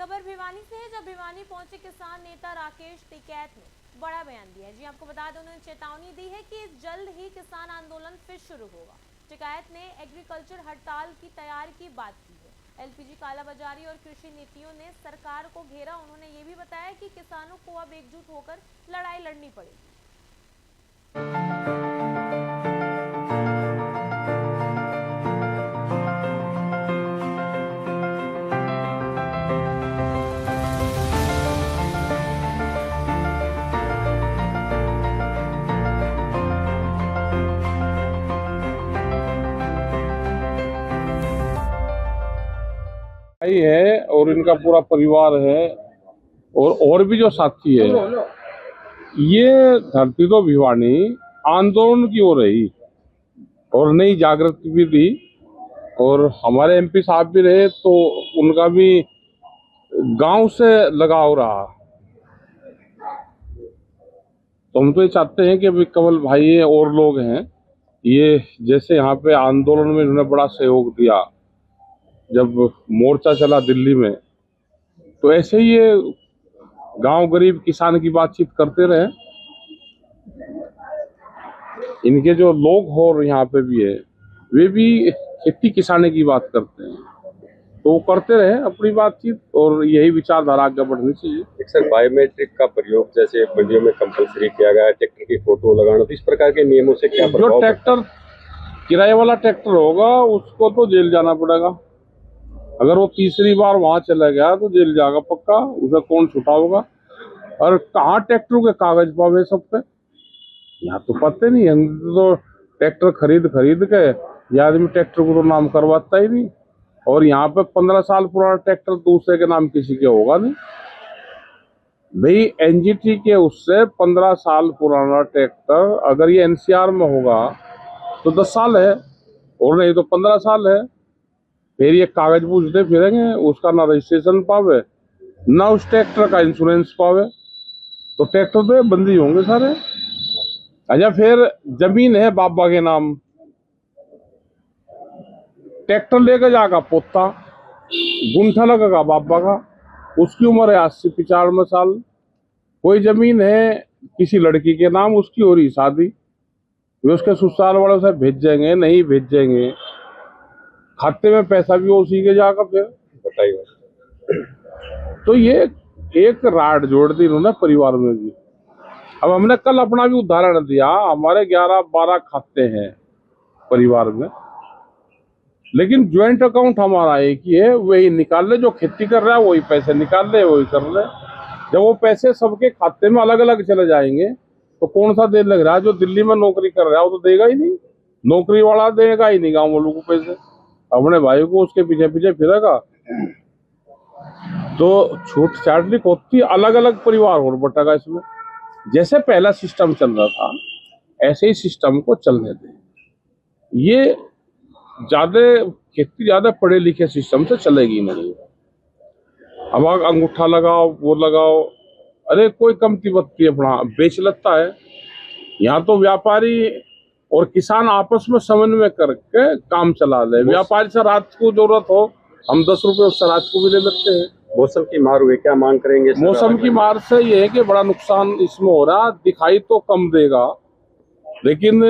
खबर भिवानी से है, जब भिवानी पहुंचे किसान नेता राकेश टिकैत ने बड़ा बयान दिया है। जी आपको बता दें, उन्होंने चेतावनी दी है कि जल्द ही किसान आंदोलन फिर शुरू होगा। टिकैत ने एग्रीकल्चर हड़ताल की तैयारी की बात की है। एलपीजी कालाबाजारी और कृषि नीतियों ने सरकार को घेरा। उन्होंने ये भी बताया कि किसानों को अब एकजुट होकर लड़ाई लड़नी पड़ेगी। भाई है और इनका पूरा परिवार है और भी जो साथी है, ये धरती तो भिवानी आंदोलन की हो रही और नई जागृति भी दी। और हमारे एमपी साहब भी रहे तो उनका भी गांव से लगाव रहा। तो हम तो ये चाहते हैं कि अभी कमल भाई है और लोग हैं, ये जैसे यहाँ पे आंदोलन में इन्होंने बड़ा सहयोग दिया जब मोर्चा चला दिल्ली में, तो ऐसे ही ये गांव गरीब किसान की बातचीत करते रहे। इनके जो लोग हो और यहाँ पे भी है, वे भी खेती किसानी की बात करते हैं, तो वो करते रहे अपनी बातचीत और यही विचारधारा आगे बढ़नी चाहिए। एक सर, बायोमेट्रिक का प्रयोग जैसे मंडियों में कंपलसरी किया गया है, ट्रैक्टर की फोटो लगाना, तो इस प्रकार के नियमों से क्या प्रभाव? जो ट्रैक्टर किराए वाला ट्रैक्टर होगा उसको तो जेल जाना पड़ेगा। अगर वो तीसरी बार वहां चला गया तो जेल जाएगा पक्का, उसे कौन छुटाओगा। और कहाँ ट्रैक्टरों के कागज पावे सब पे, यहाँ तो पता नहीं है। तो ट्रैक्टर खरीद के ये आदमी ट्रैक्टर को तो नाम करवाता ही नहीं। और यहाँ पे 15 साल पुराना ट्रैक्टर दूसरे के नाम किसी के होगा नहीं भाई। एनजीटी के उससे 15 साल पुराना ट्रैक्टर अगर ये एनसीआर में होगा तो 10 साल है, और नहीं तो 15 साल है। फिर ये कागज पूछते फिरेंगे, उसका ना रजिस्ट्रेशन पावे ना उस ट्रैक्टर का इंश्योरेंस पावे, तो ट्रैक्टर पे बंदी होंगे सारे। अच्छा, फिर जमीन है बाबा के नाम, ट्रैक्टर लेकर जाएगा पोता, गुंठा लगेगा बाबा का, उसकी उम्र है 80-95 साल। कोई जमीन है किसी लड़की के नाम, उसकी हो रही शादी, वे उसके ससुराल वालों से भेजेंगे नहीं भेजेंगे, खाते में पैसा भी उसी के जाएगा। फिर बताइए। तो ये एक राड जोड़ दी इन्होंने परिवार में भी। अब हमने कल अपना भी उदाहरण दिया, हमारे 11-12 खाते हैं परिवार में, लेकिन ज्वाइंट अकाउंट हमारा एक ही है, वही निकाल ले। जो खेती कर रहा है वही पैसे निकाल ले, वही कर ले। जब वो पैसे सबके खाते में अलग अलग चले जाएंगे तो कौन सा देने लग रहा है? जो दिल्ली में नौकरी कर रहा है वो तो देगा ही नहीं, नौकरी वाला देगा ही नहीं गाँव वालों को पैसे, अपने भाई को उसके पीछे पीछे फिरेगा। तो छूट छाट होती, अलग अलग परिवार और बटेगा इसमें। जैसे पहला सिस्टम चल रहा था ऐसे ही सिस्टम को चलने दें। ये ज्यादा पढ़े लिखे सिस्टम से चलेगी नहीं। अब अंगूठा लगाओ वो लगाओ, अरे कोई कमती बत्ती अपना बेच लेता है। यहाँ तो व्यापारी और किसान आपस में समन्वय करके काम चला ले। व्यापारी से रात को जरूरत हो, हम 10 रुपए उससे रात को भी ले लेते हैं। मौसम की मार हुई, क्या मांग करेंगे? मौसम की मार से ये है कि बड़ा नुकसान इसमें हो रहा, दिखाई तो कम देगा, लेकिन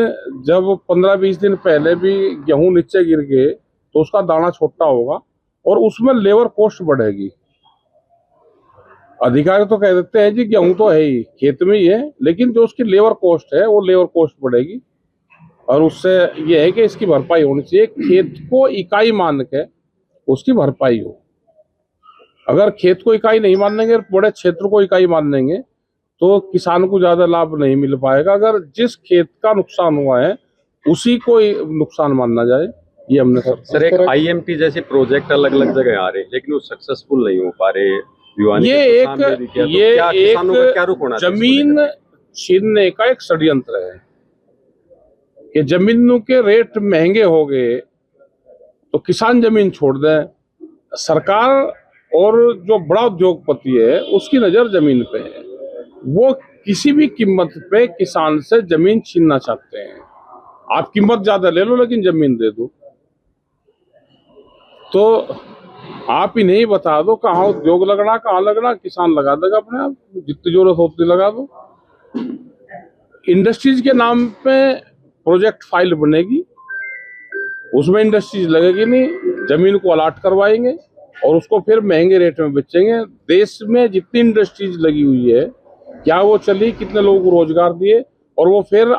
जब 15-20 दिन पहले भी गेहूं नीचे गिर गए तो उसका दाना छोटा होगा और उसमें लेबर कॉस्ट बढ़ेगी। अधिकारी तो कह देते हैं जी गेहूं तो है ही, खेत में ही है, लेकिन जो उसकी लेबर कॉस्ट है वो लेबर कॉस्ट बढ़ेगी। और उससे ये है कि इसकी भरपाई होनी चाहिए, खेत को इकाई मान के उसकी भरपाई हो। अगर खेत को इकाई नहीं मानेंगे, बड़े क्षेत्र को इकाई मान लेंगे, तो किसान को ज्यादा लाभ नहीं मिल पाएगा। अगर जिस खेत का नुकसान हुआ है उसी को नुकसान मानना जाए, ये हमने सर एक आईएमपी जैसे प्रोजेक्ट अलग अलग जगह आ रहे हैं लेकिन वो सक्सेसफुल नहीं हो पा रहे। ये एक जमीन छीनने का एक षड्यंत्र है कि जमीनों के रेट महंगे हो गए तो किसान जमीन छोड़ दें। सरकार और जो बड़ा उद्योगपति है उसकी नजर जमीन पे है, वो किसी भी कीमत पे किसान से जमीन छीनना चाहते हैं। आप कीमत ज्यादा ले लो लेकिन जमीन दे दो। तो आप ही नहीं बता दो कहाँ उद्योग लगना, कहाँ लगना, किसान लगा देगा अपने आप, जितनी जरूरत होती लगा दो। इंडस्ट्रीज के नाम पे प्रोजेक्ट फाइल बनेगी, उसमें इंडस्ट्रीज लगेगी नहीं, जमीन को अलाट करवाएंगे और उसको फिर महंगे रेट में बेचेंगे। देश में जितनी इंडस्ट्रीज लगी हुई है, क्या वो चली, कितने लोगों को रोजगार दिए, और वो फिर